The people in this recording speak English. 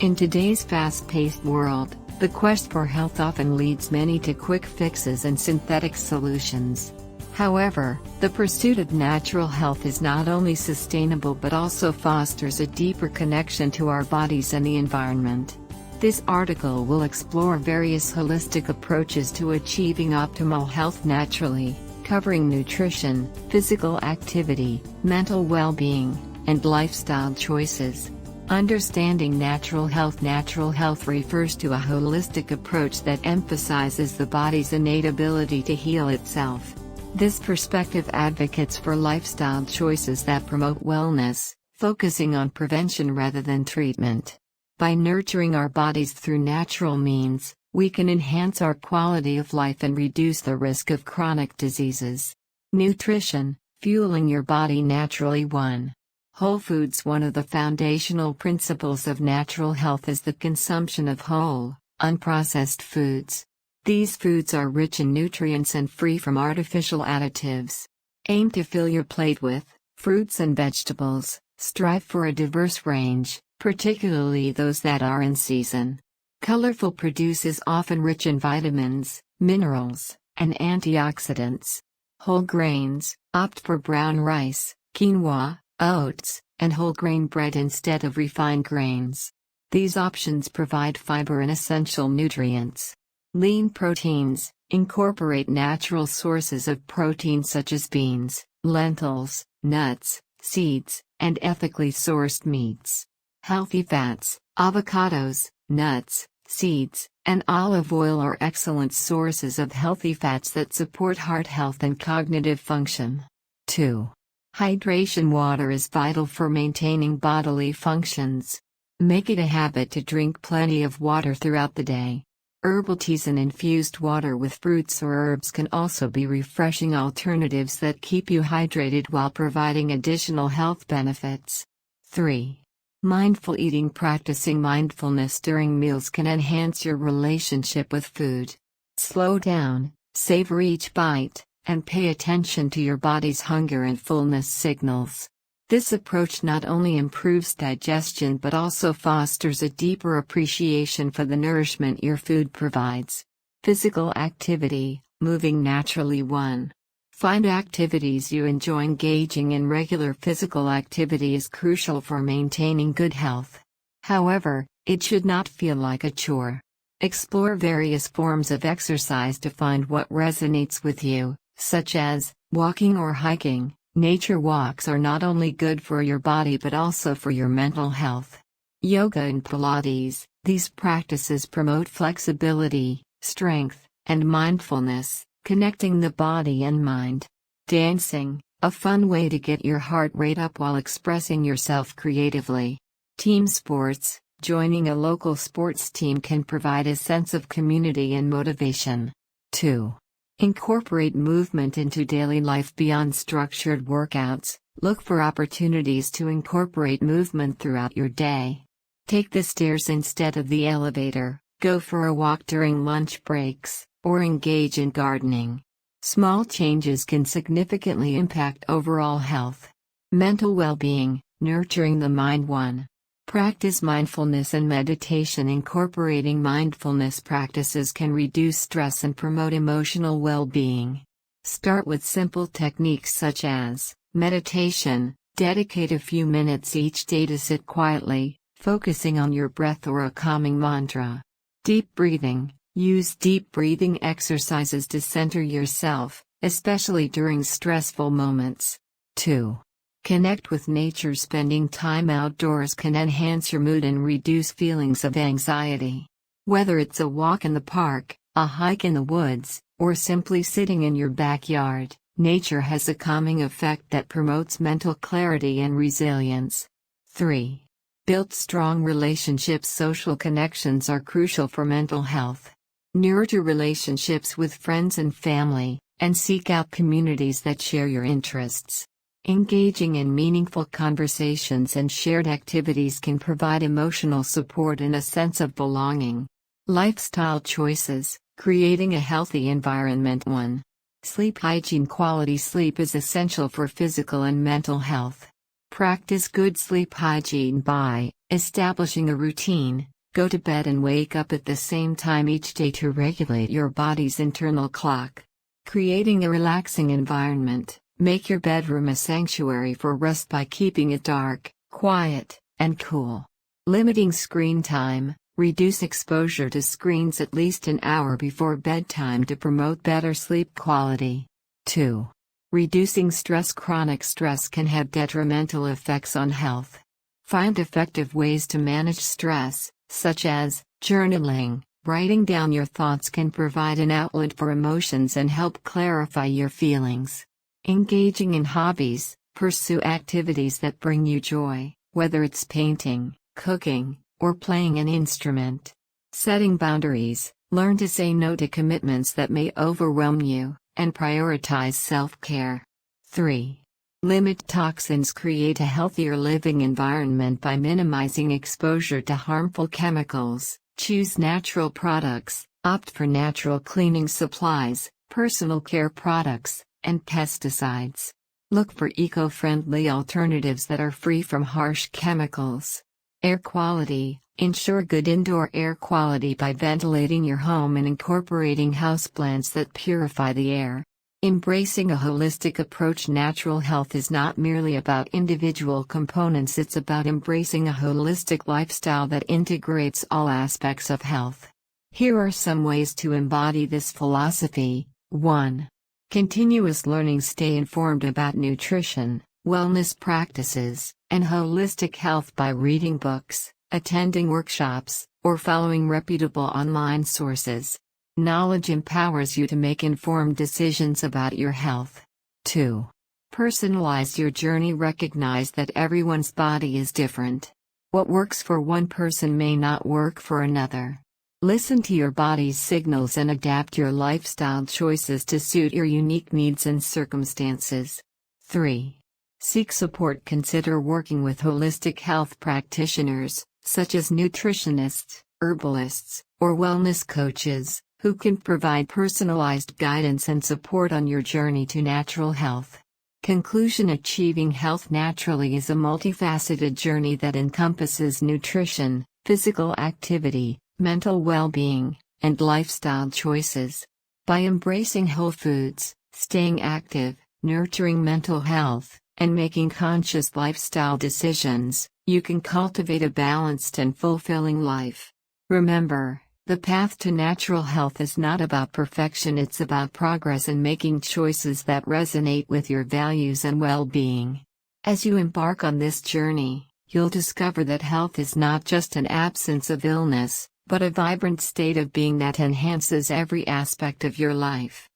In today's fast-paced world, the quest for health often leads many to quick fixes and synthetic solutions. However, the pursuit of natural health is not only sustainable but also fosters a deeper connection to our bodies and the environment. This article will explore various holistic approaches to achieving optimal health naturally, covering nutrition, physical activity, mental well-being, and lifestyle choices. Understanding natural health. Natural health refers to a holistic approach that emphasizes the body's innate ability to heal itself. This perspective advocates for lifestyle choices that promote wellness, focusing on prevention rather than treatment. By nurturing our bodies through natural means, we can enhance our quality of life and reduce the risk of chronic diseases. Nutrition, fueling your body naturally. 1. Whole foods. One of the foundational principles of natural health is the consumption of whole, unprocessed foods. These foods are rich in nutrients and free from artificial additives. Aim to fill your plate with fruits and vegetables. Strive for a diverse range, particularly those that are in season. Colorful produce is often rich in vitamins, minerals, and antioxidants. Whole grains. Opt for brown rice, quinoa, oats, and whole grain bread instead of refined grains. These options provide fiber and essential nutrients. Lean proteins. Incorporate natural sources of protein such as beans, lentils, nuts, seeds, and ethically sourced meats. Healthy fats. Avocados, nuts, seeds, and olive oil are excellent sources of healthy fats that support heart health and cognitive function. 2. Hydration. Water is vital for maintaining bodily functions. Make it a habit to drink plenty of water throughout the day. Herbal teas and infused water with fruits or herbs can also be refreshing alternatives that keep you hydrated while providing additional health benefits. 3. Mindful eating. Practicing mindfulness during meals can enhance your relationship with food. Slow down, savor each bite, and pay attention to your body's hunger and fullness signals. This approach not only improves digestion but also fosters a deeper appreciation for the nourishment your food provides. Physical activity. Moving naturally. 1. Find activities you enjoy. Engaging in regular physical activity is crucial for maintaining good health. However, it should not feel like a chore. Explore various forms of exercise to find what resonates with you, such as walking or hiking. Nature walks are not only good for your body but also for your mental health. Yoga and Pilates. These practices promote flexibility, strength, and mindfulness, connecting the body and mind. Dancing, a fun way to get your heart rate up while expressing yourself creatively. Team sports. Joining a local sports team can provide a sense of community and motivation. 2. Incorporate movement into daily life. Beyond structured workouts, look for opportunities to incorporate movement throughout your day. Take the stairs instead of the elevator, go for a walk during lunch breaks, or engage in gardening. Small changes can significantly impact overall health. Mental well-being. Nurturing the mind. 1. Practice mindfulness and meditation. Incorporating mindfulness practices can reduce stress and promote emotional well-being. Start with simple techniques such as meditation. Dedicate a few minutes each day to sit quietly, focusing on your breath or a calming mantra. Deep breathing. Use deep breathing exercises to center yourself, especially during stressful moments. 2. Connect with nature. Spending time outdoors can enhance your mood and reduce feelings of anxiety. Whether it's a walk in the park, a hike in the woods, or simply sitting in your backyard, nature has a calming effect that promotes mental clarity and resilience. 3. Build strong relationships. Social connections are crucial for mental health. Nurture relationships with friends and family, and seek out communities that share your interests. Engaging in meaningful conversations and shared activities can provide emotional support and a sense of belonging. Lifestyle choices. Creating a healthy environment. 1. Sleep hygiene. Quality sleep is essential for physical and mental health. Practice good sleep hygiene by establishing a routine. Go to bed and wake up at the same time each day to regulate your body's internal clock. Creating a relaxing environment. Make your bedroom a sanctuary for rest by keeping it dark, quiet, and cool. Limiting screen time. Reduce exposure to screens at least an hour before bedtime to promote better sleep quality. 2. Reducing stress. Chronic stress can have detrimental effects on health. Find effective ways to manage stress, such as journaling. Writing down your thoughts can provide an outlet for emotions and help clarify your feelings. Engaging in hobbies. Pursue activities that bring you joy, whether it's painting, cooking, or playing an instrument. Setting boundaries. Learn to say no to commitments that may overwhelm you, and prioritize self-care. 3. Limit toxins. Create a healthier living environment by minimizing exposure to harmful chemicals. Choose natural products, opt for natural cleaning supplies, personal care products, and pesticides. Look for eco-friendly alternatives that are free from harsh chemicals. Air quality. Ensure good indoor air quality by ventilating your home and incorporating houseplants that purify the air. Embracing a holistic approach. Natural health is not merely about individual components, it's about embracing a holistic lifestyle that integrates all aspects of health. Here are some ways to embody this philosophy. 1. Continuous learning. Stay informed about nutrition, wellness practices, and holistic health by reading books, attending workshops, or following reputable online sources. Knowledge empowers you to make informed decisions about your health. 2. Personalize your journey. Recognize that everyone's body is different. What works for one person may not work for another. Listen to your body's signals and adapt your lifestyle choices to suit your unique needs and circumstances. 3. Seek support. Consider working with holistic health practitioners, such as nutritionists, herbalists, or wellness coaches, who can provide personalized guidance and support on your journey to natural health. Conclusion. Achieving health naturally is a multifaceted journey that encompasses nutrition, physical activity, mental well-being, and lifestyle choices. By embracing whole foods, staying active, nurturing mental health, and making conscious lifestyle decisions, you can cultivate a balanced and fulfilling life. Remember, the path to natural health is not about perfection, it's about progress and making choices that resonate with your values and well-being. As you embark on this journey, you'll discover that health is not just an absence of illness, but a vibrant state of being that enhances every aspect of your life.